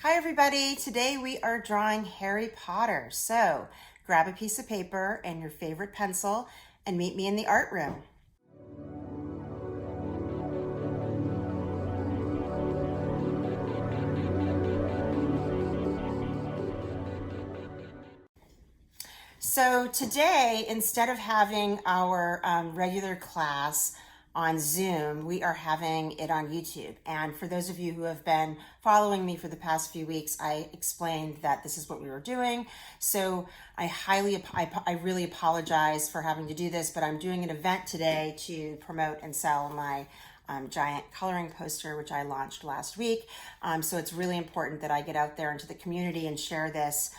Hi everybody, today we are drawing Harry Potter. So grab a piece of paper and your favorite pencil and meet me in the art room. So today, instead of having our regular class on Zoom, we are having it on YouTube. And for those of you who have been following me for the past few weeks, I explained that this is what we were doing. So I really apologize for having to do this, but I'm doing an event today to promote and sell my giant coloring poster, which I launched last week. So it's really important that I get out there into the community and share this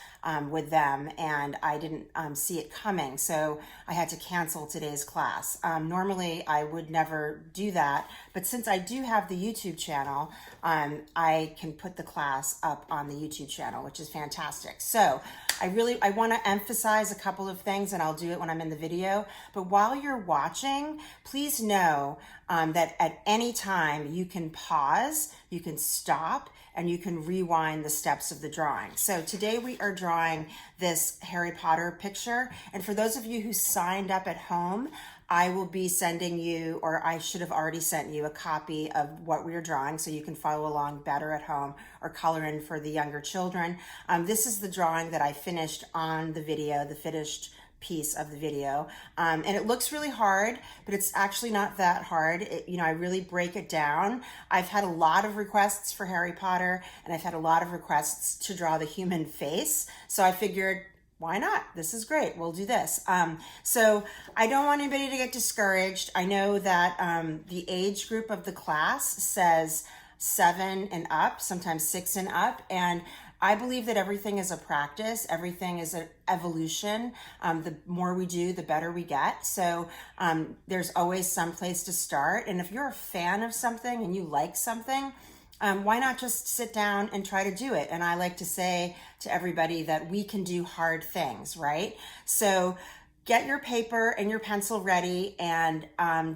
with them. And I didn't see it coming, so I had to cancel today's class. Normally, I would never do that, but since I do have the YouTube channel, I can put the class up on the YouTube channel, which is fantastic. So I want to emphasize a couple of things, and I'll do it when I'm in the video. But while you're watching, please know that at any time you can pause, you can stop, and you can rewind the steps of the drawing. So today we are drawing this Harry Potter picture. And for those of you who signed up at home, I will be sending you, or I should have already sent you, a copy of what we are drawing so you can follow along better at home or color in for the younger children. This is the drawing that I finished on the video, the finished piece of the video. And it looks really hard, but it's actually not that hard. I really break it down. I've had a lot of requests for Harry Potter, and I've had a lot of requests to draw the human face. So I figured, why not? This is great. We'll do this. So I don't want anybody to get discouraged. I know that the age group of the class says 7 and up, sometimes 6 and up. And I believe that everything is a practice. Everything is an evolution. The more we do, the better we get. So there's always some place to start. And if you're a fan of something and you like something, why not just sit down and try to do it? And I like to say to everybody that we can do hard things, right? So get your paper and your pencil ready and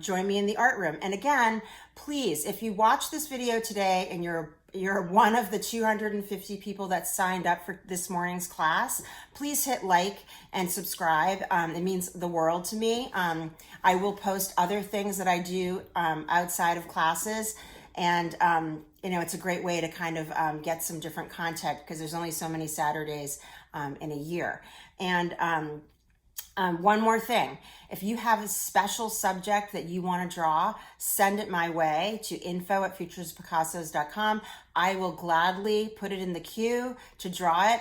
join me in the art room. And again, please, if you watch this video today and you're one of the 250 people that signed up for this morning's class, please hit like and subscribe. It means the world to me. I will post other things that I do outside of classes. And, it's a great way to kind of get some different content because there's only so many Saturdays in a year. And one more thing, if you have a special subject that you want to draw, send it my way to info@futurespicassos.com. I will gladly put it in the queue to draw it.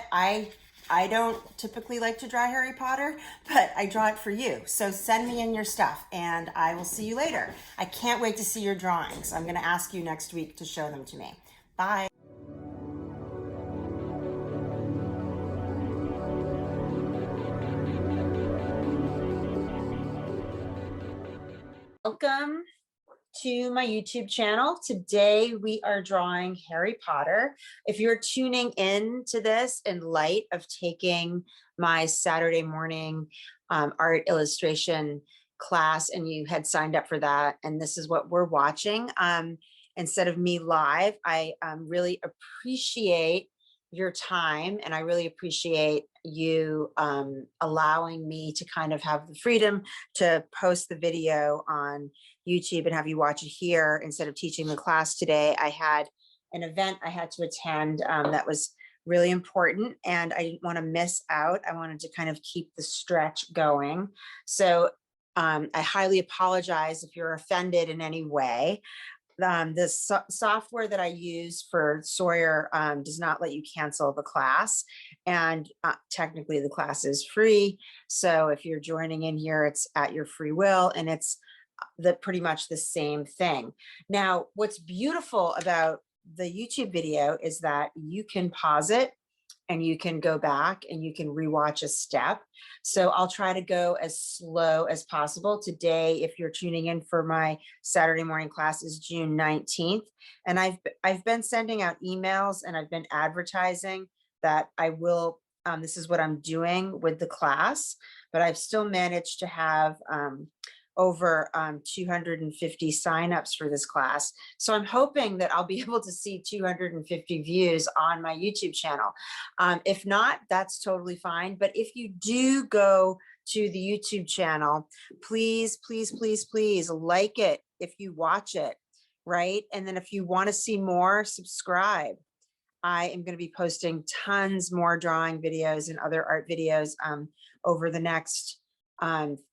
I don't typically like to draw Harry Potter, but I draw it for you. So send me in your stuff and I will see you later. I can't wait to see your drawings. I'm going to ask you next week to show them to me. Bye. Welcome to my YouTube channel. Today we are drawing Harry Potter. If you're tuning in to this in light of taking my Saturday morning art illustration class and you had signed up for that and this is what we're watching instead of me live, I really appreciate your time and I really appreciate you allowing me to kind of have the freedom to post the video on YouTube and have you watch it here instead of teaching the class today. I had an event I had to attend that was really important and I didn't want to miss out. I wanted to kind of keep the stretch going. So I highly apologize if you're offended in any way. The software that I use for Sawyer does not let you cancel the class, and technically the class is free. So if you're joining in here, it's at your free will, and it's pretty much the same thing. Now, what's beautiful about the YouTube video is that you can pause it and you can go back and you can rewatch a step. So I'll try to go as slow as possible. Today, if you're tuning in for my Saturday morning class, is June 19th. And I've been sending out emails and I've been advertising that I will, this is what I'm doing with the class, but I've still managed to have over 250 signups for this class. So I'm hoping that I'll be able to see 250 views on my YouTube channel. If not, that's totally fine. But if you do go to the YouTube channel, please, please, please, please like it if you watch it, right? And then if you want to see more, subscribe. I am going to be posting tons more drawing videos and other art videos over the next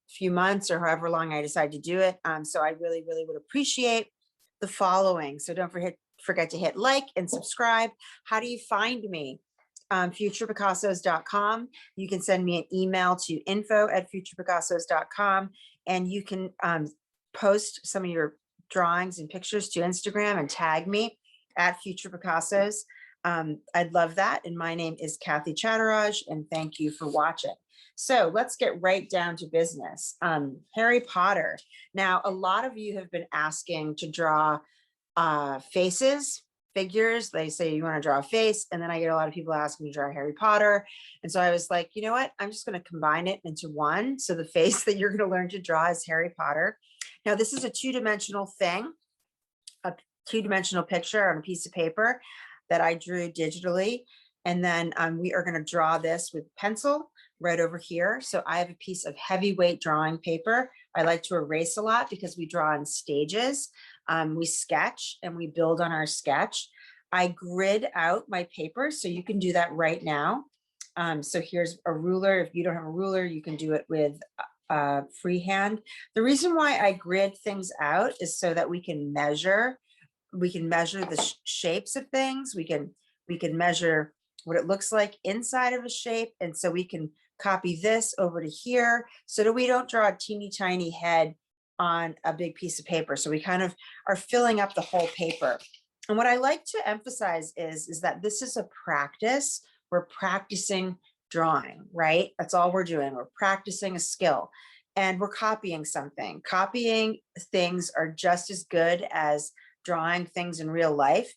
few months or however long I decide to do it. So I really, really would appreciate the following. So don't forget to hit like and subscribe. How do you find me? futurepicassos.com. You can send me an email to info@futurepicassos.com, and you can post some of your drawings and pictures to Instagram and tag me at Future Picassos. I'd love that. And my name is Kathy Chatteraj, and thank you for watching. So let's get right down to business. Harry Potter. Now, a lot of you have been asking to draw faces, figures. They say you want to draw a face, and then I get a lot of people asking me to draw Harry Potter. And so I was like, you know what? I'm just going to combine it into one. So the face that you're going to learn to draw is Harry Potter. Now, this is a two-dimensional thing, a two-dimensional picture on a piece of paper that I drew digitally. And then we are going to draw this with pencil right over here. So I have a piece of heavyweight drawing paper. I like to erase a lot because we draw in stages. We sketch and we build on our sketch. I grid out my paper, so you can do that right now. So here's a ruler. If you don't have a ruler, you can do it with freehand. The reason why I grid things out is so that we can measure the shapes of things. We can measure what it looks like inside of a shape. And so we can copy this over to here so that we don't draw a teeny tiny head on a big piece of paper. So we kind of are filling up the whole paper. And what I like to emphasize is that this is a practice. We're practicing drawing, right? That's all we're doing. We're practicing a skill and we're copying something. Copying things are just as good as drawing things in real life,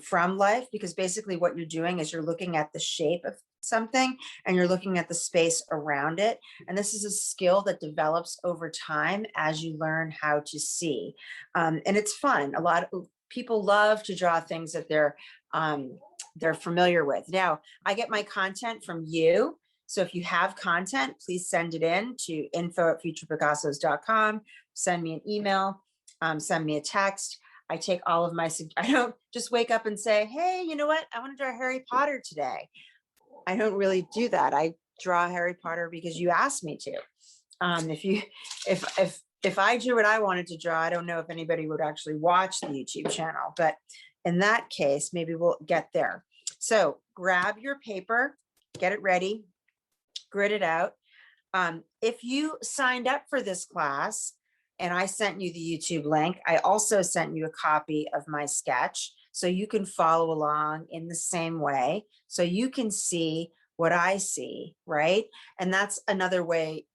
from life, because basically what you're doing is you're looking at the shape of something and you're looking at the space around it. And this is a skill that develops over time as you learn how to see. And it's fun. A lot of people love to draw things that they're familiar with. Now, I get my content from you. So if you have content, please send it in to info@futurepicassos.com. Send me an email, send me a text. I take all of my, I don't just wake up and say, hey, you know what? I want to draw Harry Potter today. I don't really do that. I draw Harry Potter because you asked me to. If I drew what I wanted to draw, I don't know if anybody would actually watch the YouTube channel, but in that case, maybe we'll get there. So grab your paper, get it ready, grid it out. If you signed up for this class and I sent you the YouTube link, I also sent you a copy of my sketch so you can follow along in the same way. So you can see what I see, right? And that's another way,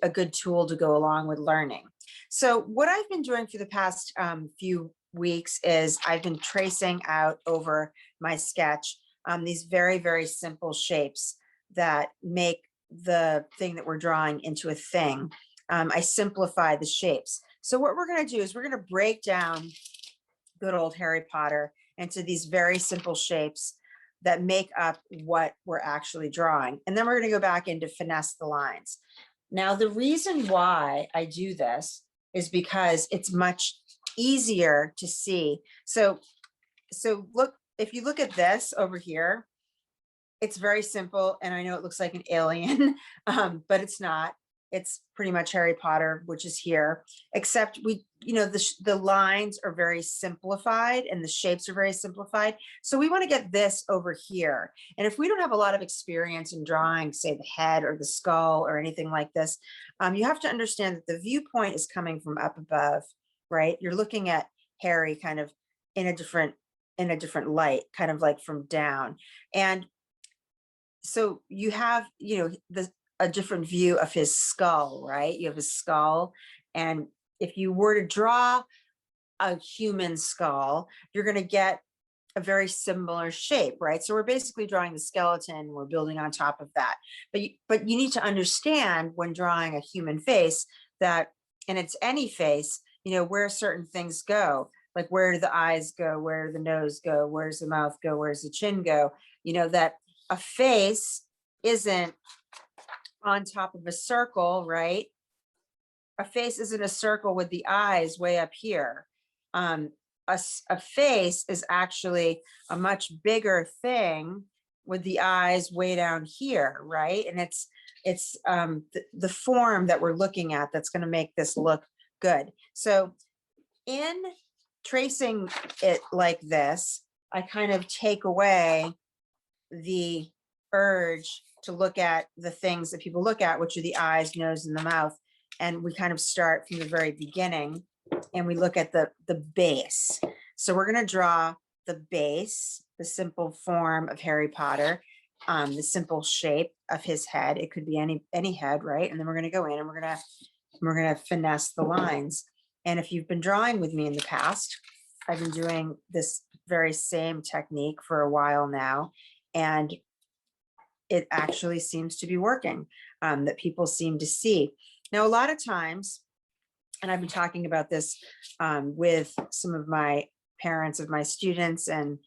a good tool to go along with learning. So what I've been doing for the past few weeks is I've been tracing out over my sketch these very, very simple shapes that make the thing that we're drawing into a thing. I simplify the shapes. So what we're going to do is we're going to break down good old Harry Potter into these very simple shapes that make up what we're actually drawing. And then we're going to go back in to finesse the lines. Now, the reason why I do this is because it's much easier to see. So look, if you look at this over here, it's very simple. And I know it looks like an alien, but it's not. It's pretty much Harry Potter, which is here, except the lines are very simplified and the shapes are very simplified. So we want to get this over here. And if we don't have a lot of experience in drawing, say the head or the skull or anything like this, you have to understand that the viewpoint is coming from up above, right? You're looking at Harry kind of in a different light, kind of like from down. And so you have, a different view of his skull, right? You have his skull. And if you were to draw a human skull, you're going to get a very similar shape, right? So we're basically drawing the skeleton, we're building on top of that. But you need to understand when drawing a human face that and it's any face, you know, where certain things go. Like, where do the eyes go? Where do the nose go? Where's the mouth go? Where's the chin go? You know, that a face isn't on top of a circle, right? A face isn't a circle with the eyes way up here. Um, a face is actually a much bigger thing with the eyes way down here, right? And it's the form that we're looking at that's going to make this look good. So in tracing it like this, I kind of take away the urge to look at the things that people look at, which are the eyes, nose, and the mouth. And we kind of start from the very beginning and we look at the base. So we're going to draw the base, the simple form of Harry Potter, the simple shape of his head. It could be any head, right? And then we're going to go in and we're going to finesse the lines. And if you've been drawing with me in the past, I've been doing this very same technique for a while now, and it actually seems to be working, that people seem to see. Now, a lot of times, and I've been talking about this with some of my parents of my students and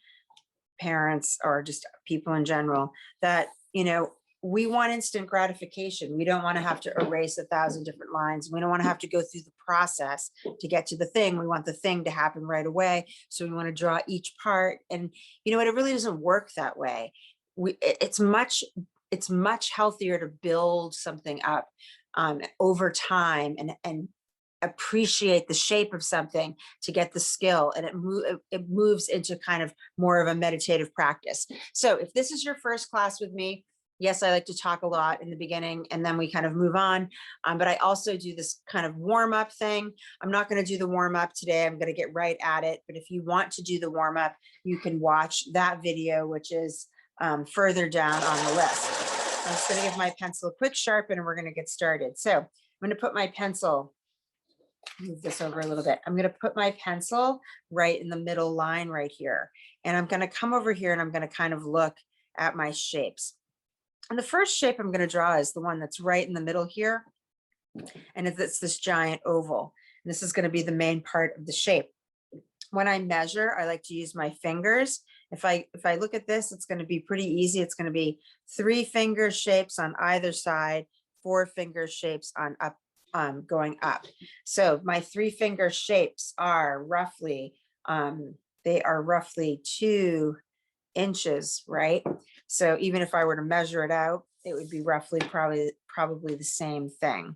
parents, or just people in general, that, you know, we want instant gratification. We don't want to have to erase 1,000 different lines. We don't want to have to go through the process to get to the thing. We want the thing to happen right away. So we want to draw each part. And you know what? It really doesn't work that way. It's much healthier to build something up over time and appreciate the shape of something to get the skill, and it moves into kind of more of a meditative practice. So if this is your first class with me, yes, I like to talk a lot in the beginning and then we kind of move on. But I also do this kind of warm up thing. I'm not going to do the warm up today. I'm going to get right at it. But if you want to do the warm up, you can watch that video, which is further down on the list. I'm just going to give my pencil a quick sharpen and we're going to get started. So I'm going to put my pencil, move this over a little bit. I'm going to put my pencil right in the middle line right here. And I'm going to come over here and I'm going to kind of look at my shapes. And the first shape I'm going to draw is the one that's right in the middle here. And it's this giant oval. And this is going to be the main part of the shape. When I measure, I like to use my fingers. If I look at this, it's going to be pretty easy. It's going to be 3 finger shapes on either side, 4 finger shapes on up, going up. So my 3 finger shapes are roughly, they are roughly 2 inches, right? So even if I were to measure it out, it would be roughly probably the same thing.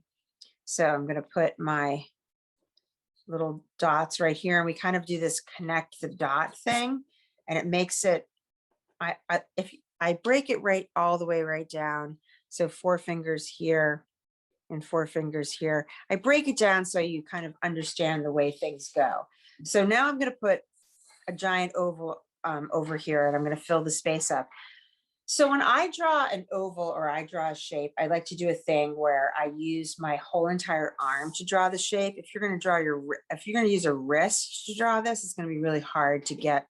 So I'm going to put my little dots right here, and we kind of do this connect the dot thing, and it makes it, if I break it right all the way right down, so 4 fingers here and 4 fingers here, I break it down so you kind of understand the way things go. So now I'm going to put a giant oval over here, and I'm going to fill the space up. So when I draw an oval or I draw a shape, I like to do a thing where I use my whole entire arm to draw the shape. If you're going to use a wrist to draw this, it's going to be really hard to get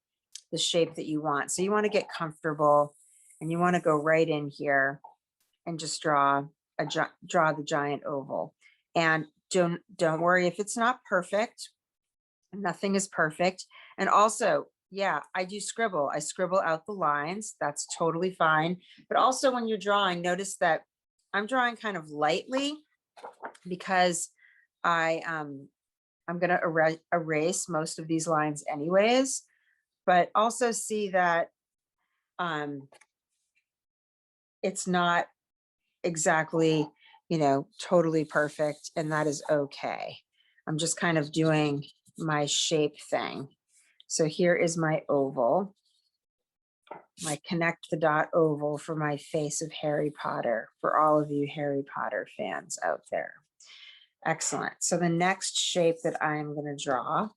the shape that you want. So you want to get comfortable and you want to go right in here and just draw the giant oval. And don't worry if it's not perfect. Nothing is perfect. And also, yeah, I do scribble. I scribble out the lines. That's totally fine. But also when you're drawing, notice that I'm drawing kind of lightly because I'm going to erase most of these lines anyways. But also see that it's not exactly, you know, totally perfect, and that is okay. I'm just kind of doing my shape thing. So here is my oval, my connect the dot oval for my face of Harry Potter, for all of you Harry Potter fans out there. Excellent. So the next shape that I'm going to draw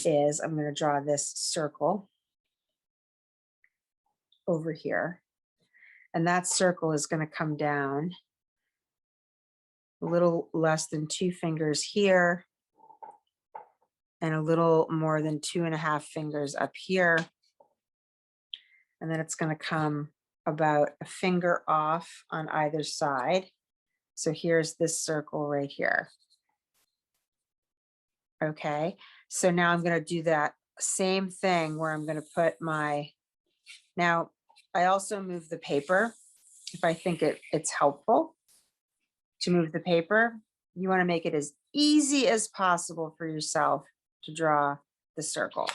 is I'm going to draw this circle over here. And that circle is going to come down a little less than 2 fingers here and a little more than 2.5 fingers up here. And then it's going to come about a finger off on either side. So here's this circle right here. Okay, so now I'm going to do that same thing where I'm going to put my, now I also move the paper if I think it's helpful to move the paper. You want to make it as easy as possible for yourself to draw the circle.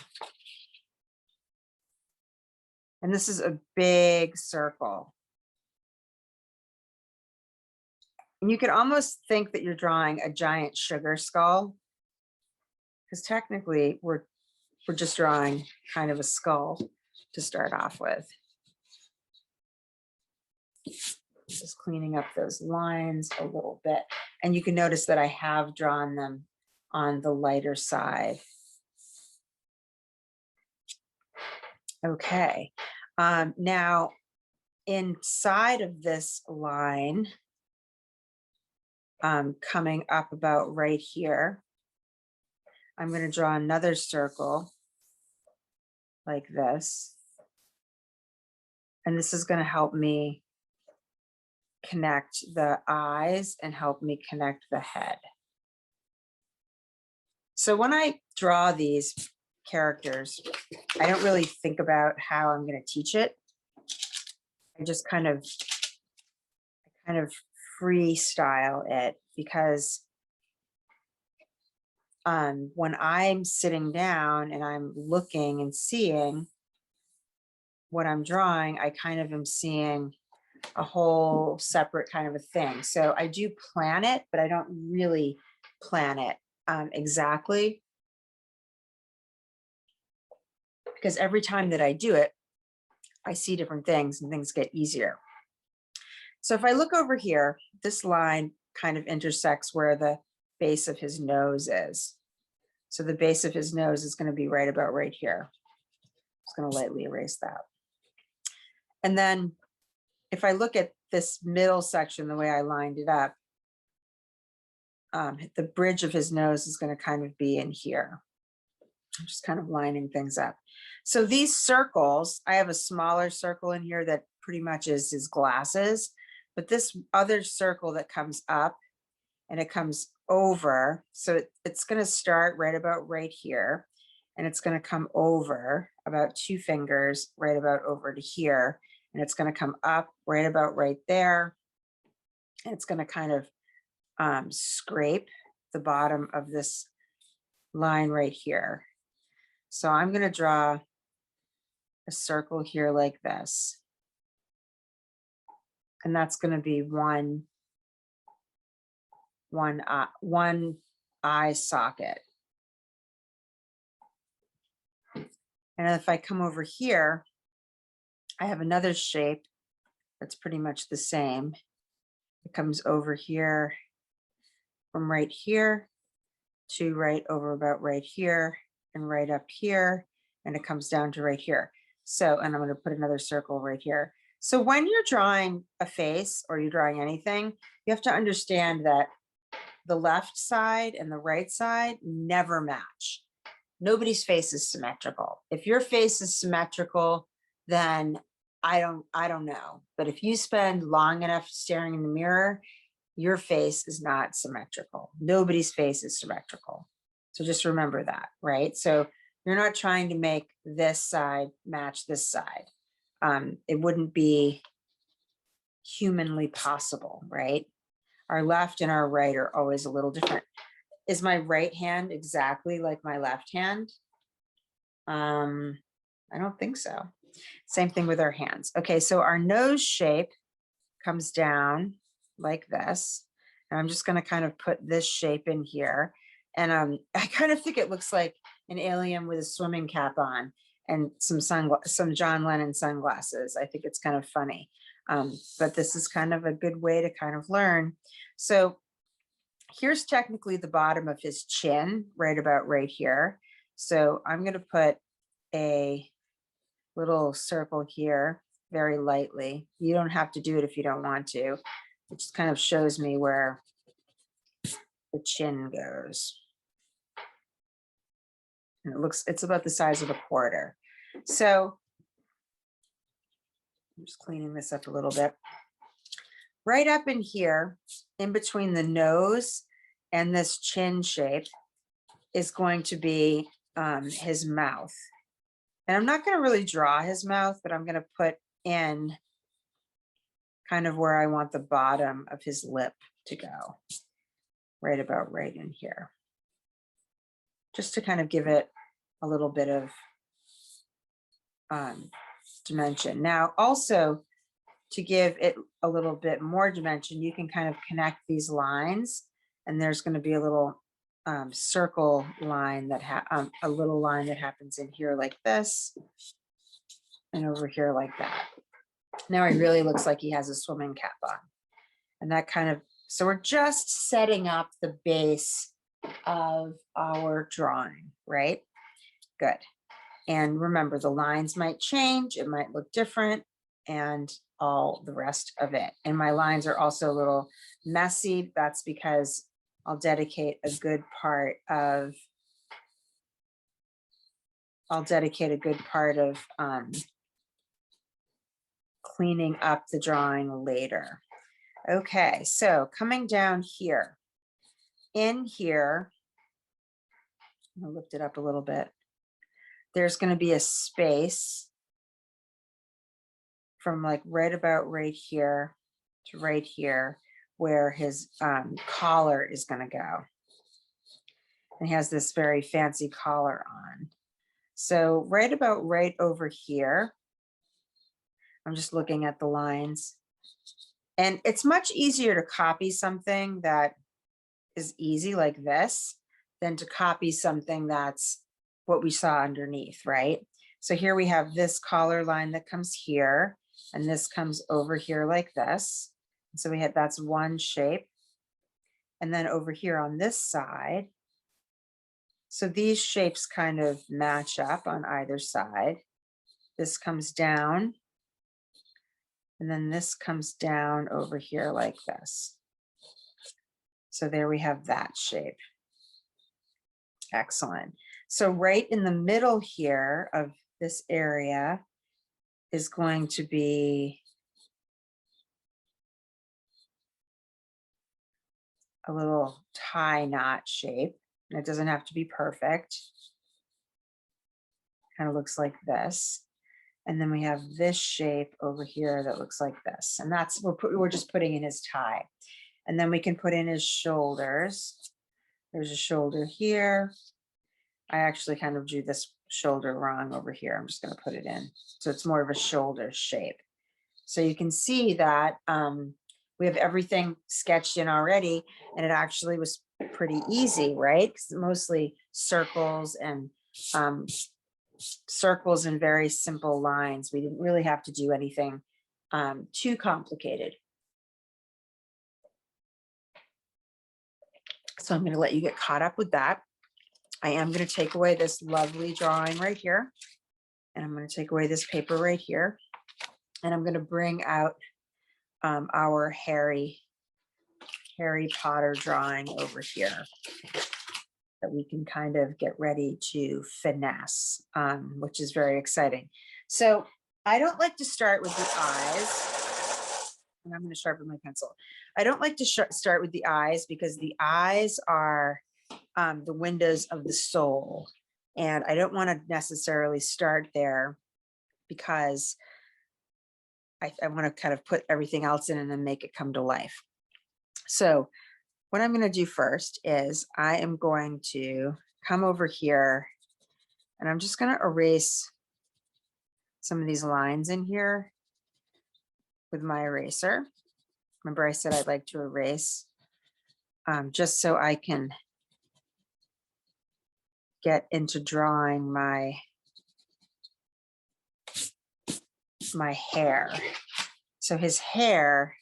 And this is a big circle. And you could almost think that you're drawing a giant sugar skull, because technically we're just drawing kind of a skull to start off with. Just cleaning up those lines a little bit. And you can notice that I have drawn them on the lighter side. Okay, now inside of this line, coming up about right here, I'm going to draw another circle like this. And this is going to help me connect the eyes and help me connect the head. So when I draw these characters, I don't really think about how I'm going to teach it. I just kind of freestyle it, because when I'm sitting down and I'm looking and seeing what I'm drawing, I kind of am seeing a whole separate kind of a thing. So I do plan it, but I don't really plan it exactly, because every time that I do it, I see different things and things get easier. So if I look over here, this line kind of intersects where the base of his nose is. So the base of his nose is going to be right about right here. I'm just going to lightly erase that. And then if I look at this middle section, the way I lined it up, the bridge of his nose is going to kind of be in here. I'm just kind of lining things up. So these circles, I have a smaller circle in here that pretty much is his glasses, but this other circle that comes up and it comes over, so it's going to start right about right here, and it's going to come over about 2 fingers right about over to here, and it's going to come up right about right there, and it's going to kind of scrape the bottom of this line right here. So I'm going to draw a circle here like this, and that's going to be one eye socket. And if I come over here, I have another shape that's pretty much the same. It comes over here from right here to right over about right here and right up here, and it comes down to right here. So, and I'm going to put another circle right here. So when you're drawing a face or you're drawing anything, you have to understand that the left side and the right side never match. Nobody's face is symmetrical. If your face is symmetrical, then I don't know. But if you spend long enough staring in the mirror, your face is not symmetrical. Nobody's face is symmetrical. So just remember that, right? So you're not trying to make this side match this side. It wouldn't be humanly possible, right? Our left and our right are always a little different. Is my right hand exactly like my left hand? I don't think so. Same thing with our hands. Okay, so our nose shape comes down like this. And I'm just going to kind of put this shape in here. And I kind of think it looks like an alien with a swimming cap on and some John Lennon sunglasses. I think it's kind of funny. But this is kind of a good way to kind of learn. So here's technically the bottom of his chin, right about right here. So I'm going to put a little circle here very lightly. You don't have to do it if you don't want to. It just kind of shows me where the chin goes. And it's about the size of a quarter. So I'm just cleaning this up a little bit. Right up in here, in between the nose and this chin shape, is going to be his mouth. And I'm not going to really draw his mouth, but I'm going to put in kind of where I want the bottom of his lip to go, right about right in here, just to kind of give it a little bit of dimension. Now, also to give it a little bit more dimension, you can kind of connect these lines, and there's going to be a little circle line that a little line that happens in here like this, and over here like that. Now he really looks like he has a swimming cap on, and that kind of, so we're just setting up the base of our drawing, right? Good. And remember, the lines might change, it might look different, and all the rest of it. And my lines are also a little messy. That's because I'll dedicate a good part of cleaning up the drawing later. Okay, so coming down here, in here, I'll lift it up a little bit. There's going to be a space from like right about right here to right here where his collar is going to go. And he has this very fancy collar on. So right about right over here, I'm just looking at the lines. And it's much easier to copy something that is easy like this than to copy something that's what we saw underneath, right? So here we have this collar line that comes here, and this comes over here like this. So we had, that's one shape. And then over here on this side, so these shapes kind of match up on either side. This comes down, and then this comes down over here like this. So there we have that shape. Excellent. So right in the middle here of this area is going to be a little tie knot shape. And it doesn't have to be perfect. Kind of looks like this. And then we have this shape over here that looks like this. And that's, we're just putting in his tie. And then we can put in his shoulders. There's a shoulder here. I actually kind of drew this shoulder wrong over here. I'm just going to put it in. So it's more of a shoulder shape. So you can see that we have everything sketched in already, and it actually was pretty easy, right? Because mostly circles and very simple lines. We didn't really have to do anything too complicated. So I'm going to let you get caught up with that. I am going to take away this lovely drawing right here, and I'm going to take away this paper right here, and I'm going to bring out our Harry Potter drawing over here that we can kind of get ready to finesse, which is very exciting. So I don't like to start with the eyes, and I'm going to sharpen my pencil. I don't like to start with the eyes because the eyes are the windows of the soul. And I don't want to necessarily start there because I want to kind of put everything else in and then make it come to life. So what I'm going to do first is I am going to come over here, and I'm just going to erase some of these lines in here with my eraser. Remember I said I'd like to erase just so I can get into drawing my hair. So his hair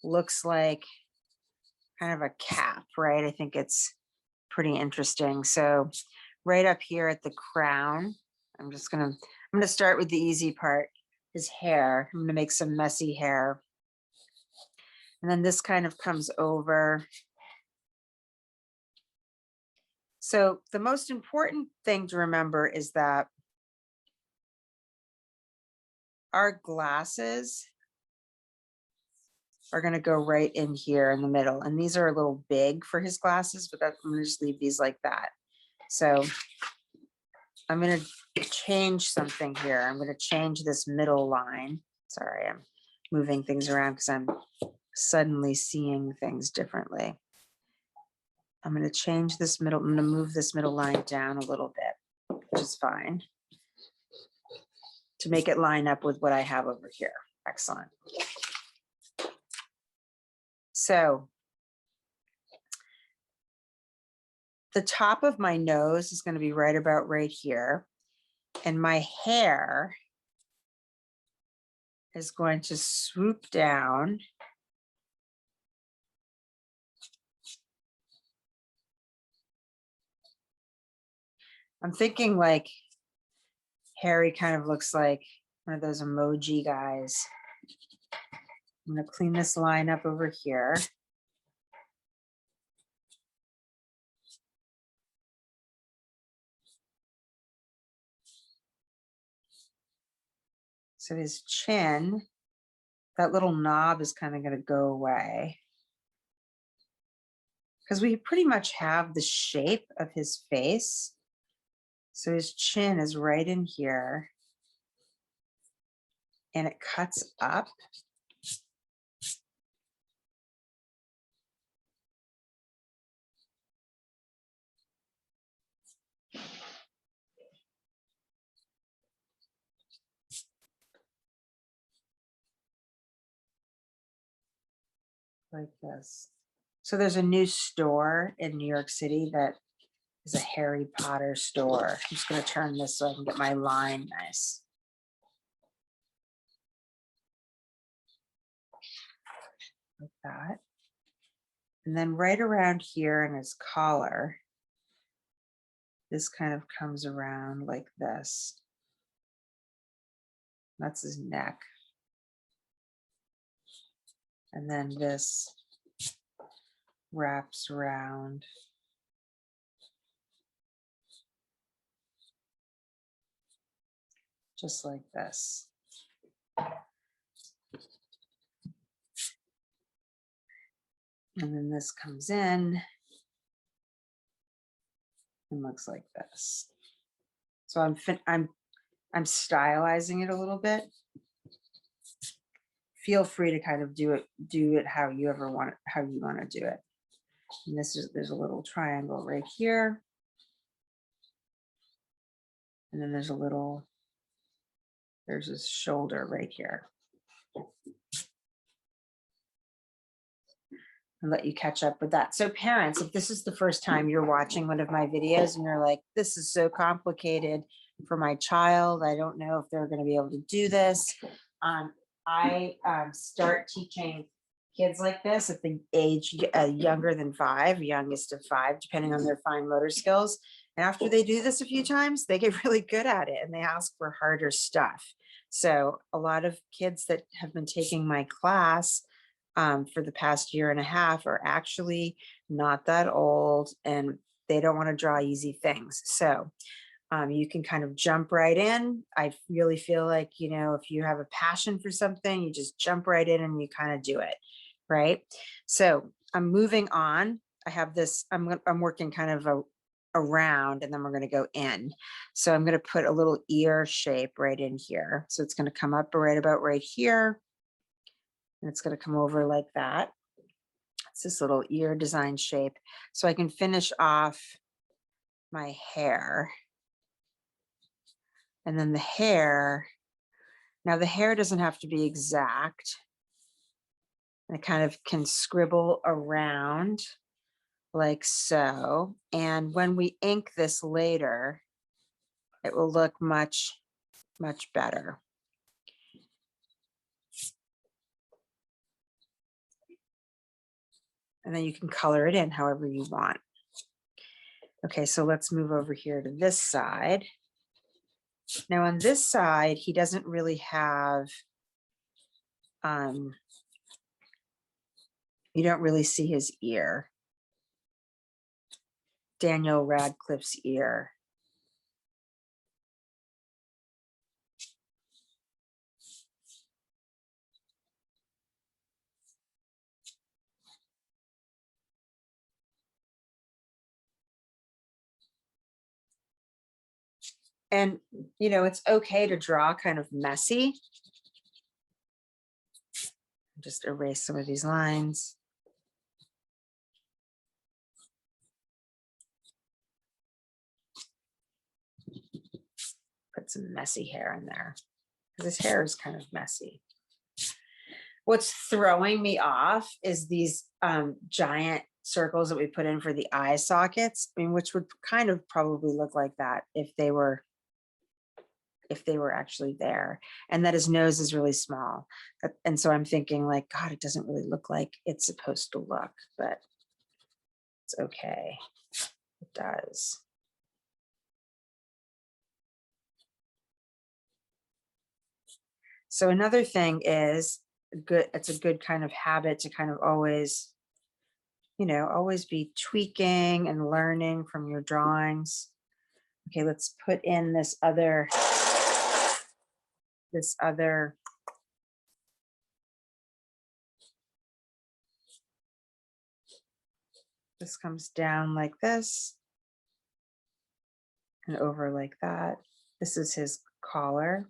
looks like kind of a cap, right? I think it's pretty interesting. So right up here at the crown, I'm going to start with the easy part, his hair. I'm going to make some messy hair. And then this kind of comes over. So the most important thing to remember is that our glasses are going to go right in here in the middle. And these are a little big for his glasses, but I'm going to just leave these like that. So I'm going to change something here. I'm going to change this middle line. Sorry, I'm moving things around because I'm suddenly seeing things differently. I'm going to change this middle, I'm going to move this middle line down a little bit, which is fine, to make it line up with what I have over here. Excellent. So the top of my nose is going to be right about right here. And my hair is going to swoop down I'm thinking like Harry kind of looks like one of those emoji guys. I'm going to clean this line up over here. So his chin, that little knob is kind of going to go away, because we pretty much have the shape of his face. So his chin is right in here and it cuts up. Like this. So there's a new store in New York City that is a Harry Potter store. I'm just going to turn this so I can get my line nice. Like that. And then right around here in his collar, this kind of comes around like this. That's his neck. And then this wraps around. Just like this. And then this comes in and looks like this. So I'm stylizing it a little bit. Feel free to kind of do it how you want to do it. And there's a little triangle right here. And then there's his shoulder right here. And let you catch up with that. So parents, if this is the first time you're watching one of my videos and you're like, this is so complicated for my child, I don't know if they're going to be able to do this. I start teaching kids like this at the age younger than 5, youngest of 5, depending on their fine motor skills. And after they do this a few times, they get really good at it and they ask for harder stuff. So a lot of kids that have been taking my class for the past year and a half are actually not that old and they don't want to draw easy things. So you can kind of jump right in. I really feel like, if you have a passion for something, you just jump right in and you kind of do it, right? So I'm moving on. I have this, I'm working kind of around and then we're going to go in. So I'm going to put a little ear shape right in here. So it's going to come up right about right here. And it's going to come over like that. It's this little ear design shape. So I can finish off my hair. And then the hair, now the hair doesn't have to be exact. And I kind of can scribble around like so. And when we ink this later, it will look much, much better. And then you can color it in however you want. Okay, so let's move over here to this side. Now on this side, he doesn't really have, you don't really see his ear. Daniel Radcliffe's ear. And, you know, it's okay to draw kind of messy. Just erase some of these lines. Put some messy hair in there because his hair is kind of messy. What's throwing me off is these giant circles that we put in for the eye sockets, I mean, which would kind of probably look like that if they were actually there, and that his nose is really small. And so I'm thinking like, God, it doesn't really look like it's supposed to look, but it's okay. It does. So another thing is it's a good kind of habit to kind of always, you know, always be tweaking and learning from your drawings. Okay, let's put in this other, this comes down like this and over like that. This is his collar.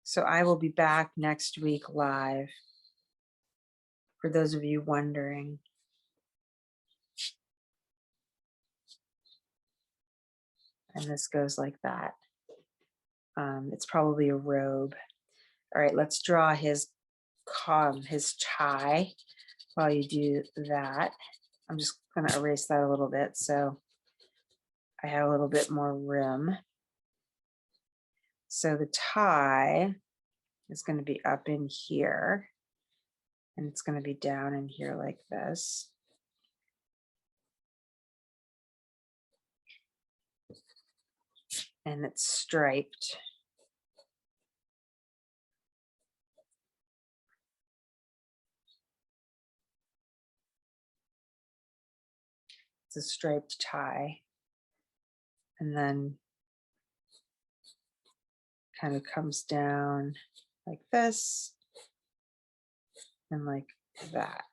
So I will be back next week live, for those of you wondering. And this goes like that. It's probably a robe. All right, let's draw his tie while you do that. I'm just going to erase that a little bit so I have a little bit more room. So the tie is going to be up in here, and it's going to be down in here like this. And it's striped. It's a striped tie. And then kind of comes down like this and like that.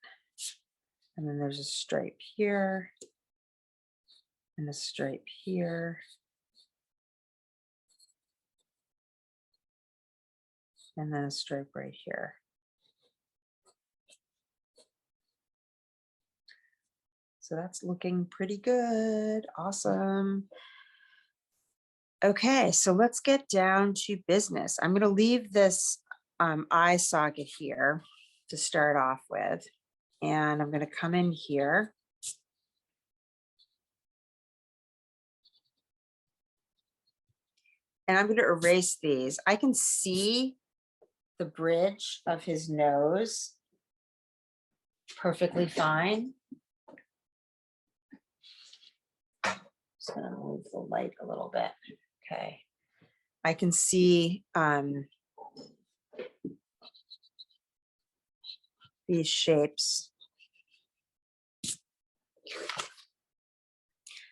And then there's a stripe here and a stripe here. And then a stripe right here. So that's looking pretty good. Awesome. Okay, so let's get down to business. I'm going to leave this eye socket here to start off with. And I'm going to come in here. And I'm going to erase these. I can see the bridge of his nose perfectly fine. Just going to move the light a little bit. Okay. I can see these shapes.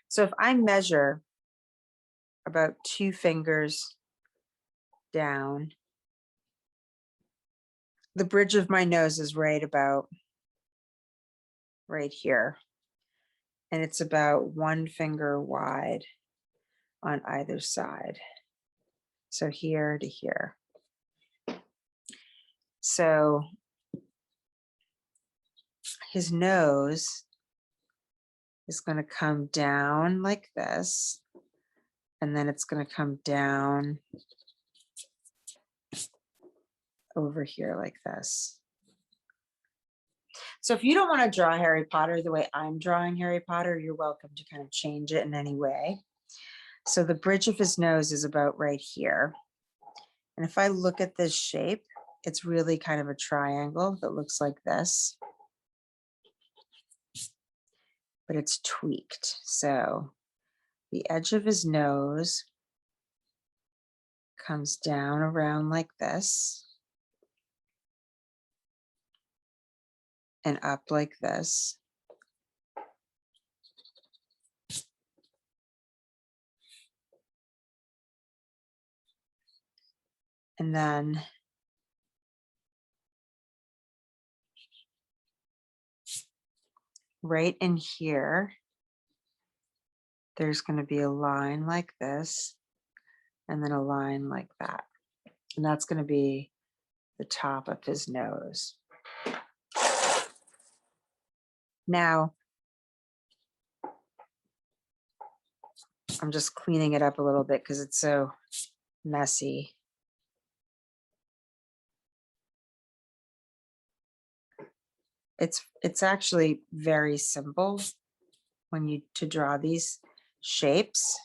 So if I measure about 2 fingers down, the bridge of my nose is right about right here. And it's about 1 finger wide on either side. So here to here. So his nose is going to come down like this, and then it's going to come down over here like this. So if you don't want to draw Harry Potter the way I'm drawing Harry Potter, you're welcome to kind of change it in any way. So the bridge of his nose is about right here. And if I look at this shape, it's really kind of a triangle that looks like this, but it's tweaked. So the edge of his nose comes down around like this and up like this. And then right in here there's going to be a line like this, and then a line like that. And that's going to be the top of his nose. Now, I'm just cleaning it up a little bit because it's so messy. It's actually very simple when you to draw these shapes.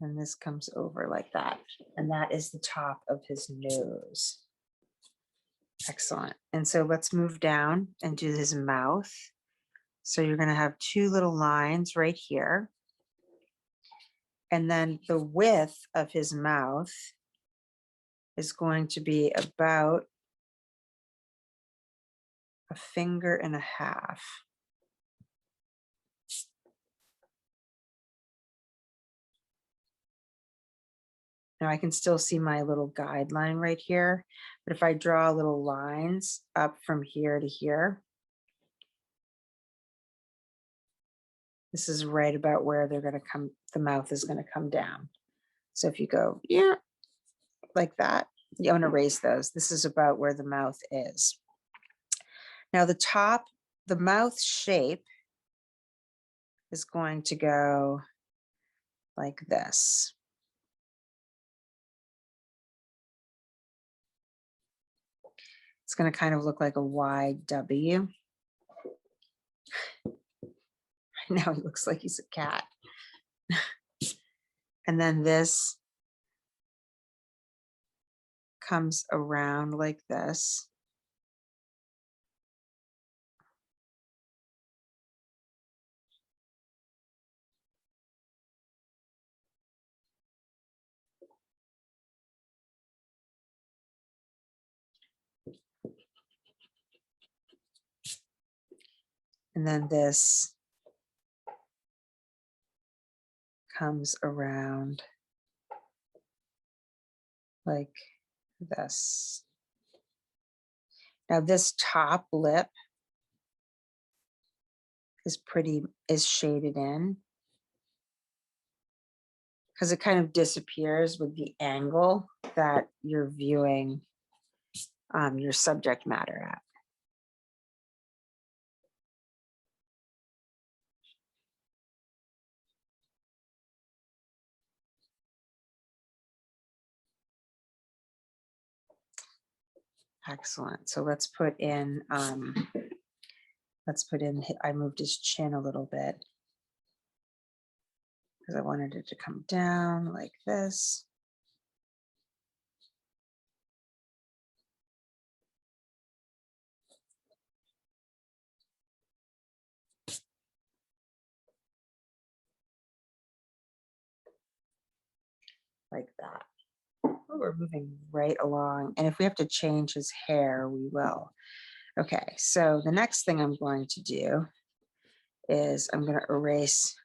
And this comes over like that. And that is the top of his nose. Excellent. And so let's move down and do his mouth. So you're going to have two little lines right here. And then the width of his mouth is going to be about a finger and a half. Now I can still see my little guideline right here, but if I draw little lines up from here to here, this is right about where they're going to come, the mouth is going to come down. So if you go, yeah, like that, I'm going to erase those. This is about where the mouth is. Now the top, the mouth shape is going to go like this. It's going to kind of look like a wide W. Now he looks like he's a cat. And then this comes around like this. And then this comes around like this. Now this top lip is shaded in because it kind of disappears with the angle that you're viewing your subject matter at. Excellent. So let's put in, I moved his chin a little bit because I wanted it to come down like this. Like that. Oh, we're moving right along. And if we have to change his hair, we will. Okay, so the next thing I'm going to do is I'm going to erase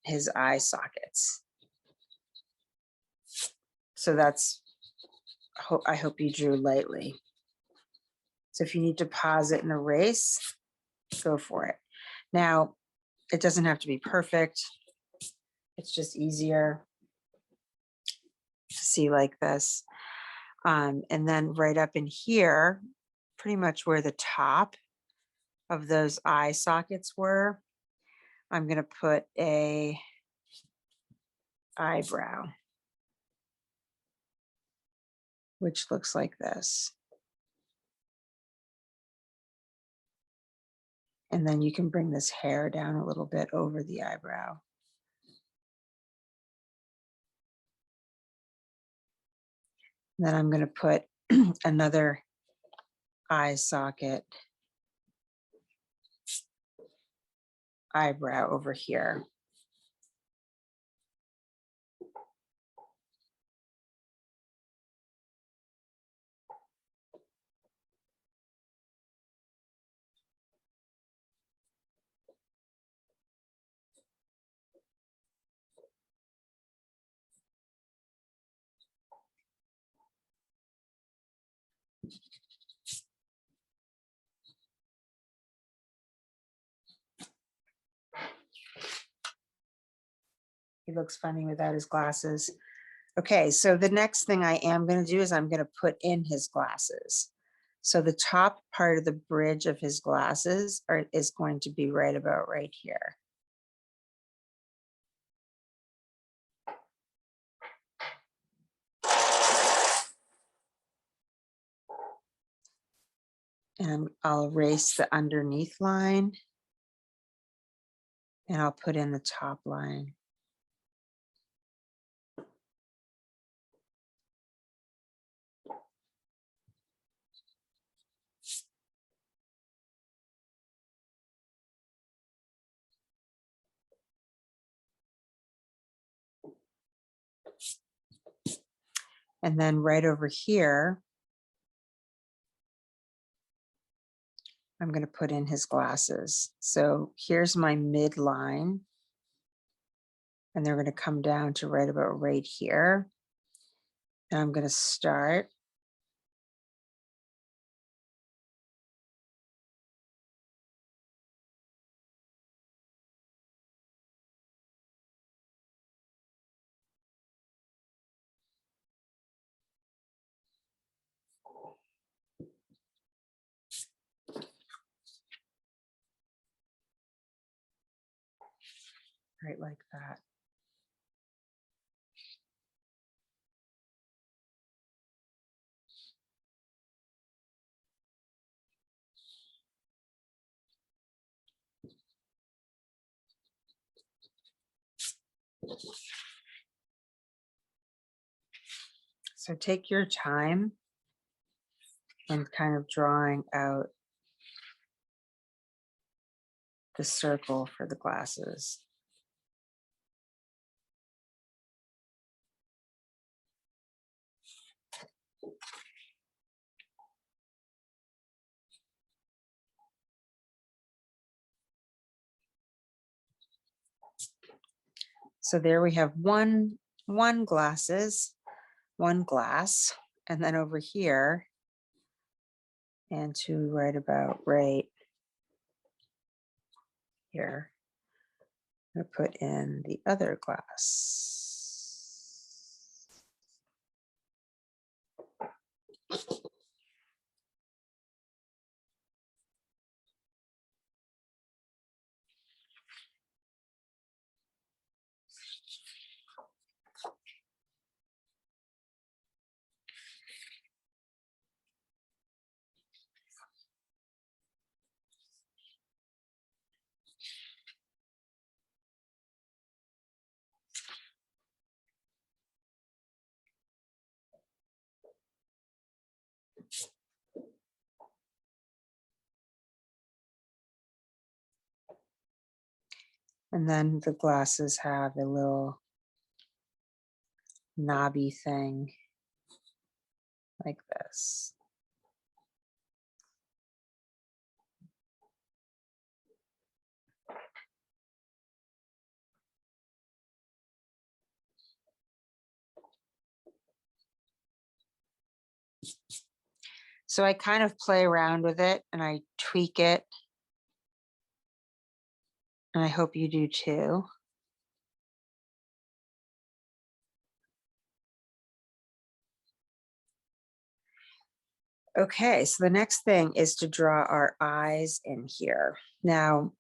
his eye sockets. So that's, I hope you drew lightly. So if you need to pause it and erase, go for it. Now, it doesn't have to be perfect. It's just easier to see like this. And then right up in here, pretty much where the top of those eye sockets were, I'm going to put a eyebrow, which looks like this. And then you can bring this hair down a little bit over the eyebrow. And then I'm going to put another eye socket eyebrow over here. He looks funny without his glasses. Okay, so the next thing I am going to do is I'm going to put in his glasses. So the top part of the bridge of his glasses is going to be right about right here. And I'll erase the underneath line. And I'll put in the top line. And then right over here, I'm going to put in his glasses. So here's my midline. And they're going to come down to right about right here. And I'm going to start right like that. So take your time and kind of drawing out the circle for the glasses. So there we have one glass, and then over here, and to right about right here, I'm going to put in the other glass. And then the glasses have a little knobby thing like this. So I kind of play around with it and I tweak it. And I hope you do too. Okay, so the next thing is to draw our eyes in here. Now,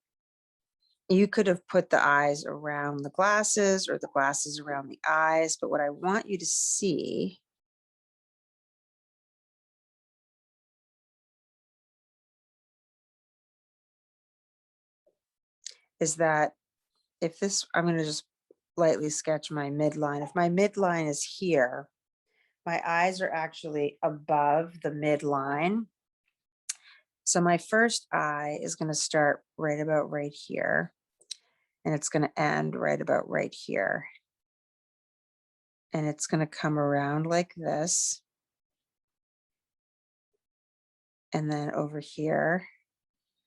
you could have put the eyes around the glasses or the glasses around the eyes, but what I want you to see is that if this, I'm going to just lightly sketch my midline. If my midline is here, my eyes are actually above the midline. So my first eye is going to start right about right here, and it's going to end right about right here. And it's going to come around like this. And then over here,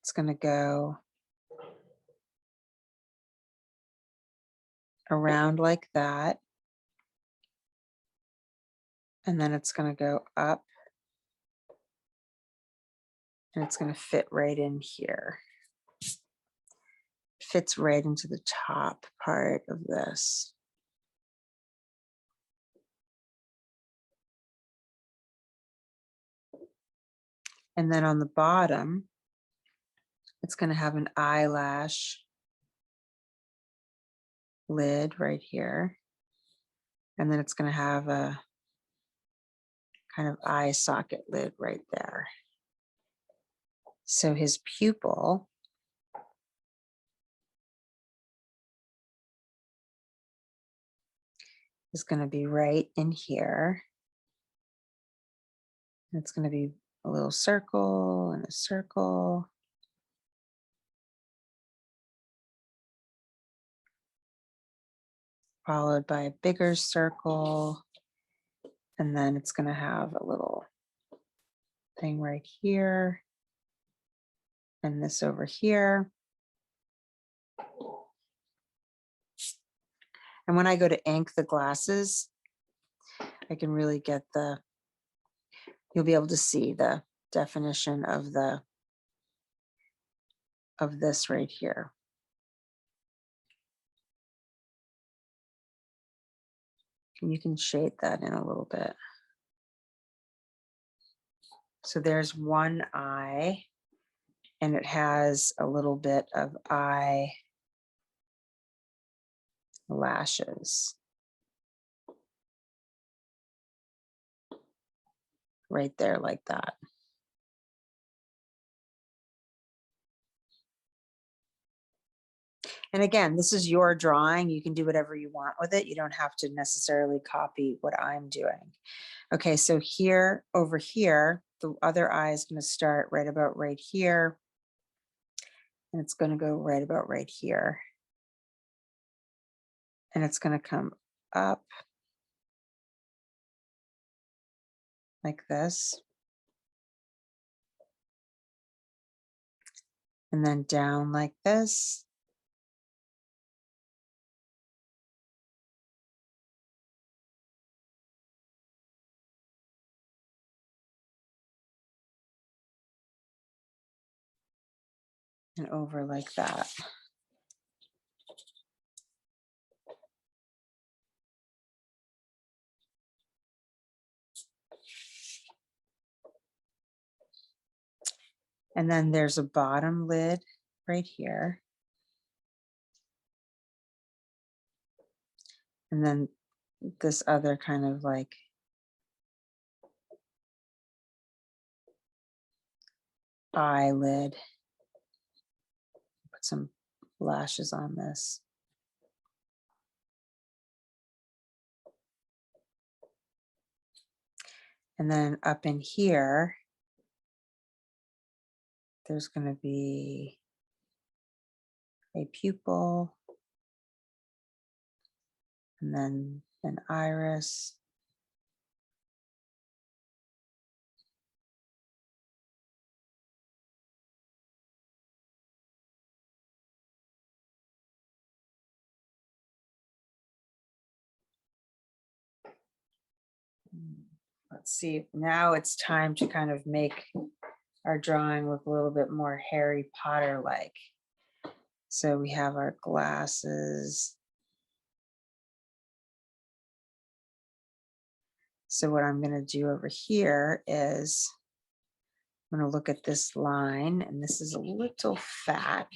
it's going to go around like that. And then it's going to go up And it's going to fit right in here. Fits right into the top part of this. And then on the bottom, it's going to have an eyelash lid right here. And then it's going to have a kind of eye socket lid right there. So his pupil is going to be right in here. It's going to be a little circle and a circle. Followed by a bigger circle. And then it's going to have a little thing right here. And this over here. And when I go to ink the glasses, I can really get you'll be able to see the definition of this right here. And you can shade that in a little bit. So there's one eye, and it has a little bit of eye lashes right there like that. And again, this is your drawing. You can do whatever you want with it. You don't have to necessarily copy what I'm doing. Okay, so here, over here, the other eye is going to start right about right here. And it's going to go right about right here. And it's going to come up like this. And then down like this. And over like that. And then there's a bottom lid right here. And then this other kind of like eyelid. Put some lashes on this. And then up in here, there's going to be a pupil, and then an iris. Let's see, now it's time to kind of make our drawing look a little bit more Harry Potter-like. So we have our glasses. So what I'm going to do over here is I'm going to look at this line, and this is a little fat.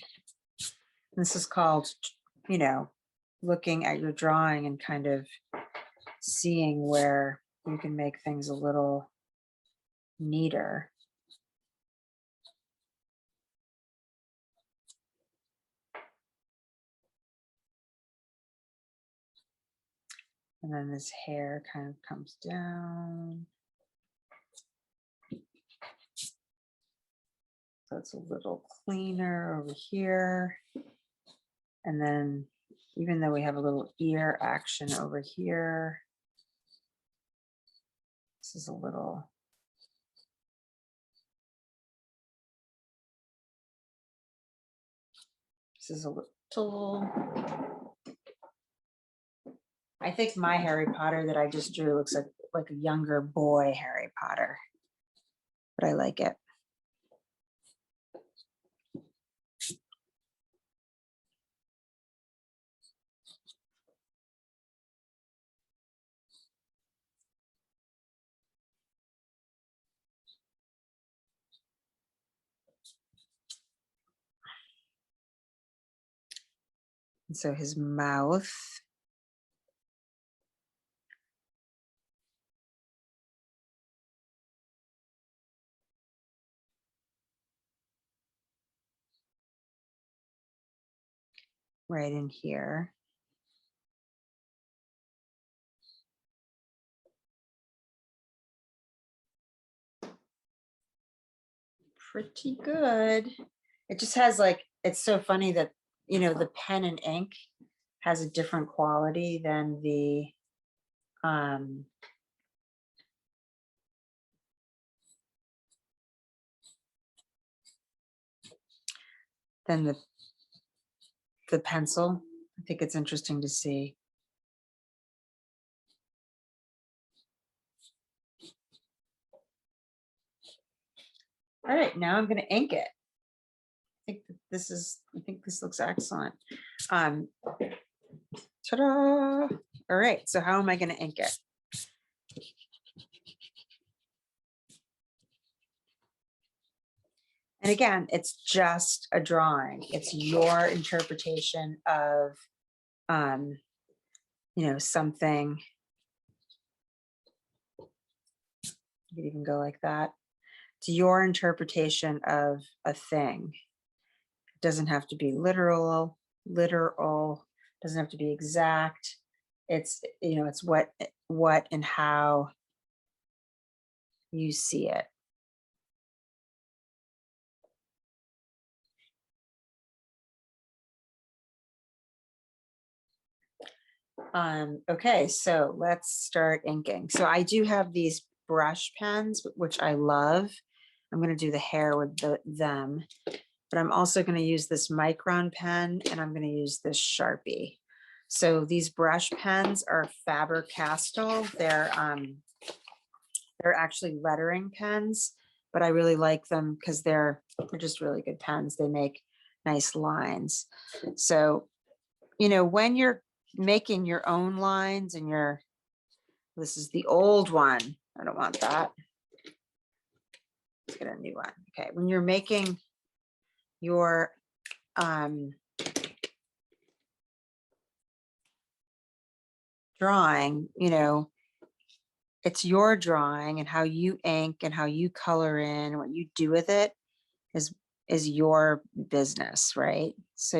This is called, you know, looking at your drawing and kind of seeing where you can make things a little neater. And then this hair kind of comes down. So it's a little cleaner over here. And then even though we have a little ear action over here, this is a little, I think my Harry Potter that I just drew looks like a younger boy Harry Potter, but I like it. And so his mouth. Right in here. Pretty good. It just has like, it's so funny that, you know, the pen and ink has a different quality than the um than the pencil. I think it's interesting to see. All right, now I'm going to ink it. I think this looks excellent. Ta-da! All right, so how am I going to ink it? And again, it's just a drawing. It's your interpretation of, you know, something. You could even go like that. It's your interpretation of a thing. It doesn't have to be literal, doesn't have to be exact. It's, you know, it's what and how you see it. Okay, so let's start inking. So I do have these brush pens, which I love. I'm going to do the hair with them, but I'm also going to use this Micron pen and I'm going to use this Sharpie. So these brush pens are Faber-Castell. They're actually lettering pens, but I really like them because they're just really good pens. They make nice lines. So, you know, when you're making your own lines and this is the old one. I don't want that. Let's get a new one. Okay, when you're making your drawing, you know, it's your drawing, and how you ink and how you color in, what you do with it is your business, right? So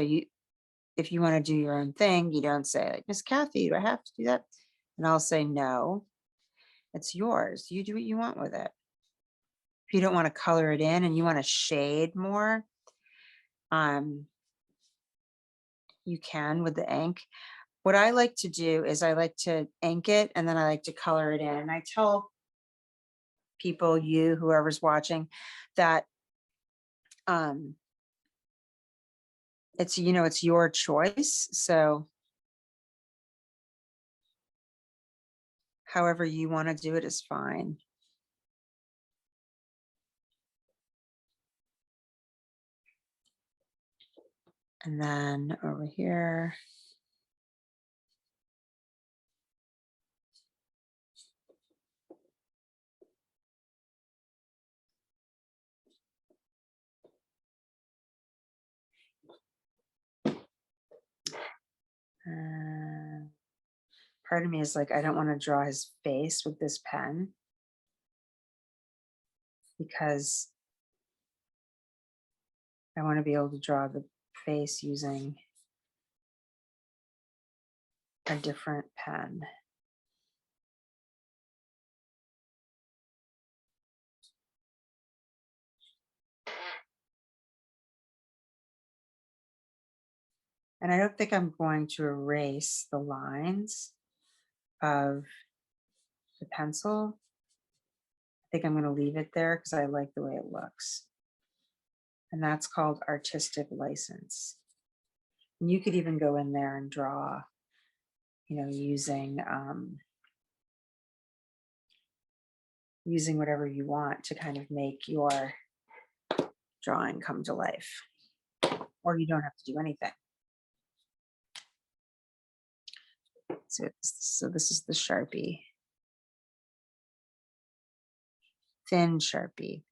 if you want to do your own thing, you don't say like, Miss Kathy, do I have to do that? And I'll say, no, it's yours. You do what you want with it. If you don't want to color it in and you want to shade more, you can with the ink. What I like to do is I like to ink it and then I like to color it in. And I tell people, whoever's watching, that it's, you know, it's your choice. So however you want to do it is fine. And then over here, part of me is like, I don't want to draw his face with this pen because I want to be able to draw the face using a different pen. And I don't think I'm going to erase the lines of the pencil. I think I'm going to leave it there because I like the way it looks. And that's called artistic license. And you could even go in there and draw, you know, using whatever you want to kind of make your drawing come to life. Or you don't have to do anything. So this is the Sharpie. Thin Sharpie.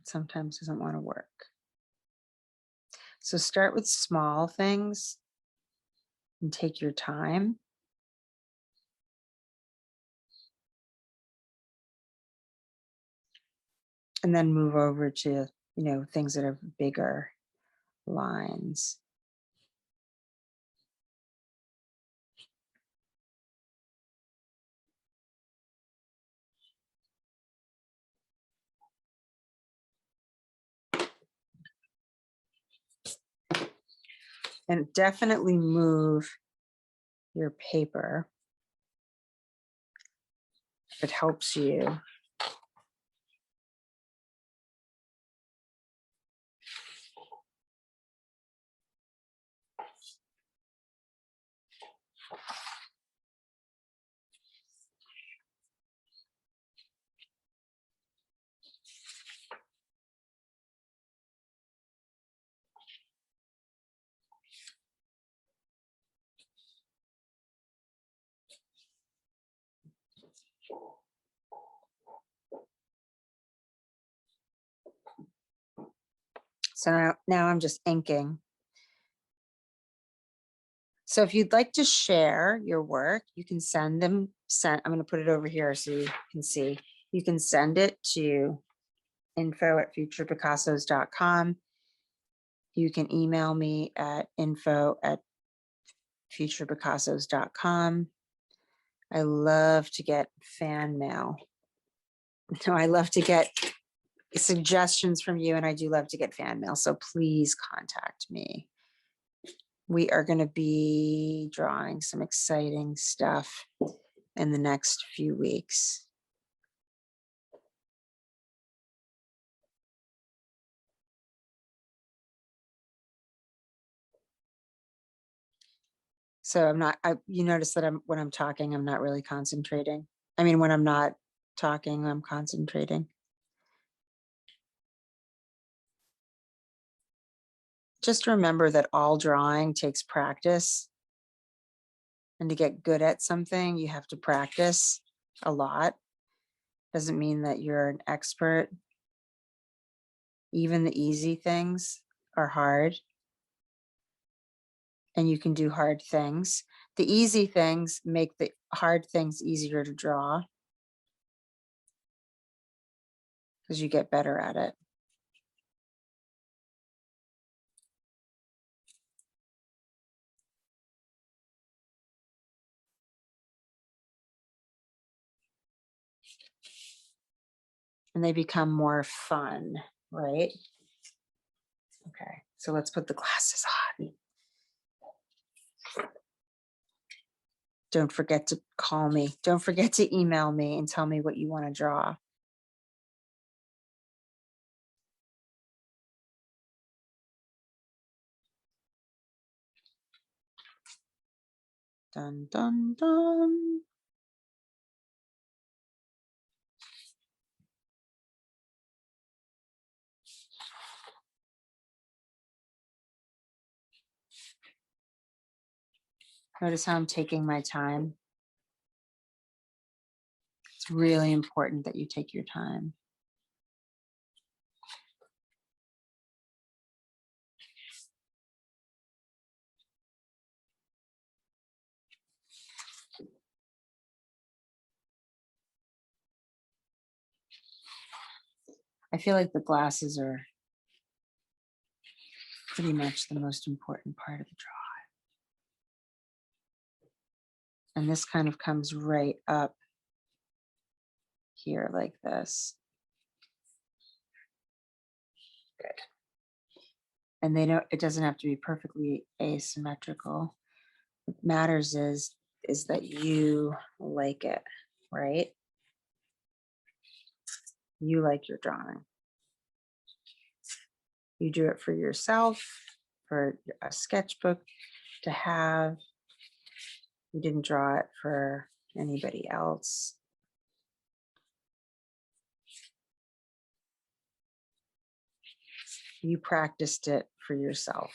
sometimes doesn't want to work. So start with small things and take your time. And then move over to, things that are bigger lines. And definitely move your paper if it helps you. So now I'm just inking. So if you'd like to share your work, you can I'm going to put it over here so you can see. You can send it to info@futurepicassos.com. You can email me at info@futurepicassos.com. I love to get fan mail. No, I love to get suggestions from you, and I do love to get fan mail. So please contact me. We are going to be drawing some exciting stuff in the next few weeks. So you notice that when I'm talking, I'm not really concentrating. I mean, when I'm not talking, I'm concentrating. Just remember that all drawing takes practice. And to get good at something, you have to practice a lot. Doesn't mean that you're an expert. Even the easy things are hard. And you can do hard things. The easy things make the hard things easier to draw because you get better at it. And they become more fun, right? Okay, so let's put the glasses on. Don't forget to call me. Don't forget to email me and tell me what you want to draw. Dun, dun, dun. Notice how I'm taking my time. It's really important that you take your time. I feel like the glasses are pretty much the most important part of the draw. And this kind of comes right up here like this. Good. And it doesn't have to be perfectly asymmetrical. What matters is that you like it, right? You like your drawing. You do it for yourself, for a sketchbook to have. You didn't draw it for anybody else. You practiced it for yourself.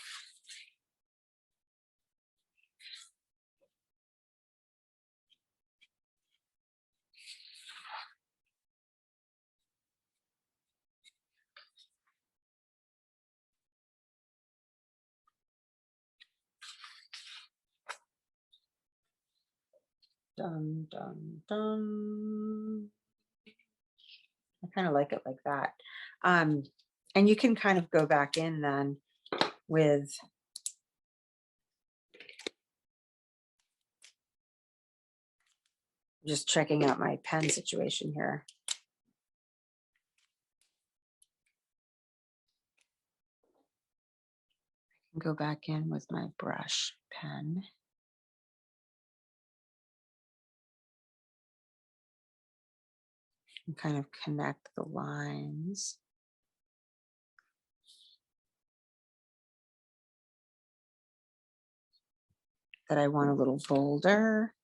dun, dun, dun. I kind of like it like that. And you can kind of go back in then with just checking out my pen situation here. Go back in with my brush pen. And kind of connect the lines. That I want a little bolder.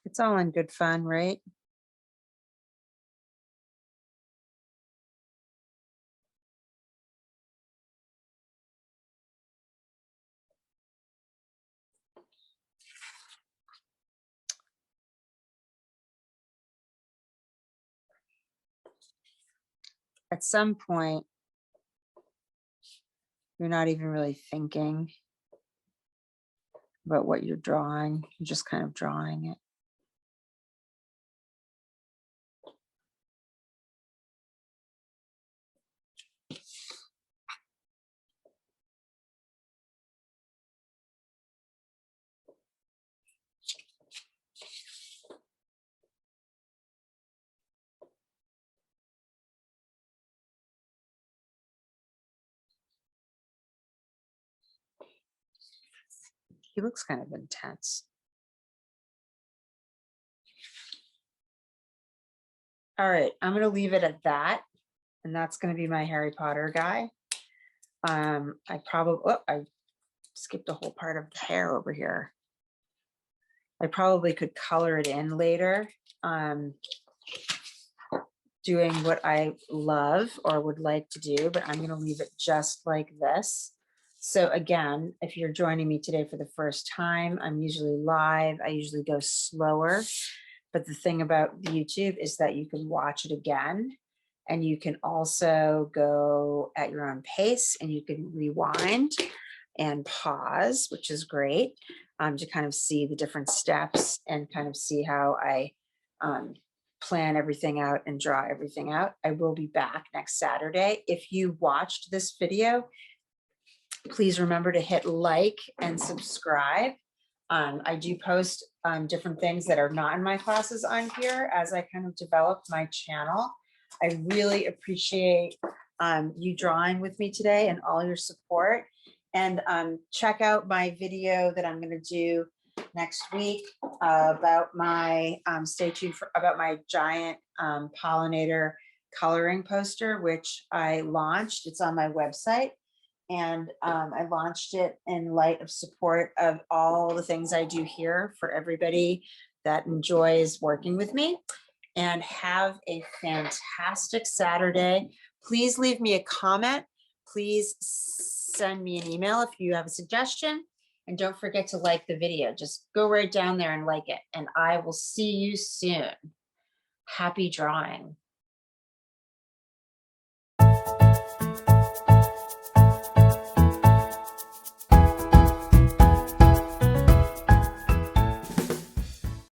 It's all in good fun, right? At some point, you're not even really thinking about what you're drawing. You're just kind of drawing it. He looks kind of intense. All right, I'm going to leave it at that. And that's going to be my Harry Potter guy. I skipped a whole part of the hair over here. I probably could color it in later. Doing what I love or would like to do, but I'm going to leave it just like this. So again, if you're joining me today for the first time, I'm usually live. I usually go slower. But the thing about YouTube is that you can watch it again, and you can also go at your own pace, and you can rewind and pause, which is great, to kind of see the different steps and kind of see how I plan everything out and draw everything out. I will be back next Saturday. If you watched this video, please remember to hit like and subscribe. I do post different things that are not in my classes on here as I kind of develop my channel. I really appreciate you drawing with me today and all your support. And check out my video that I'm going to do next week about my, stay tuned for about my giant pollinator coloring poster, which I launched. It's on my website. And I launched it in light of support of all the things I do here for everybody that enjoys working with me. And have a fantastic Saturday. Please leave me a comment. Please send me an email if you have a suggestion. And don't forget to like the video. Just go right down there and like it. And I will see you soon. Happy drawing.